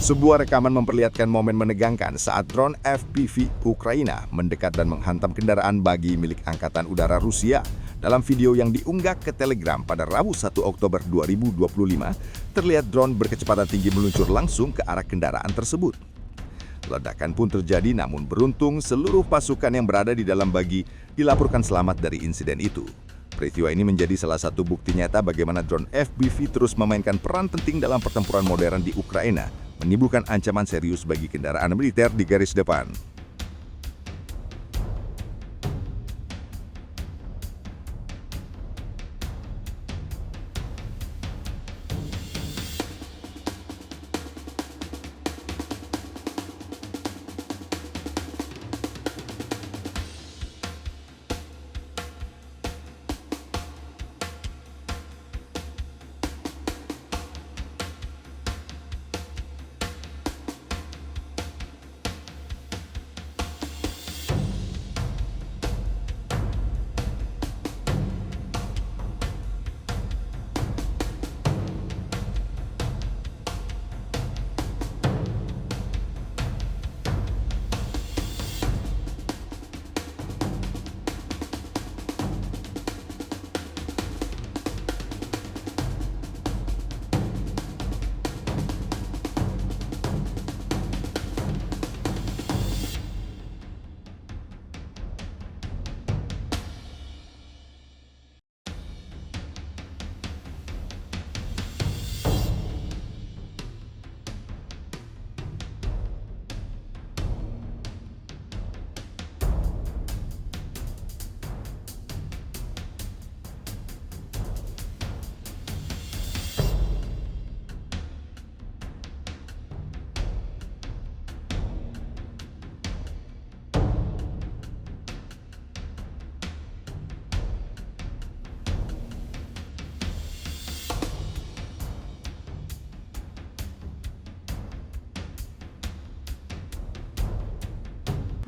Sebuah rekaman memperlihatkan momen menegangkan saat drone FPV Ukraina mendekat dan menghantam kendaraan bagi milik Angkatan Udara Rusia. Dalam video yang diunggah ke Telegram pada Rabu 1 Oktober 2025, terlihat drone berkecepatan tinggi meluncur langsung ke arah kendaraan tersebut. Ledakan pun terjadi, namun beruntung seluruh pasukan yang berada di dalam bagi dilaporkan selamat dari insiden itu. Peristiwa ini menjadi salah satu bukti nyata bagaimana drone FPV terus memainkan peran penting dalam pertempuran modern di Ukraina, menimbulkan ancaman serius bagi kendaraan militer di garis depan.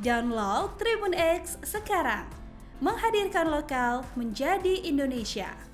Download Tribun X sekarang, menghadirkan lokal menjadi Indonesia.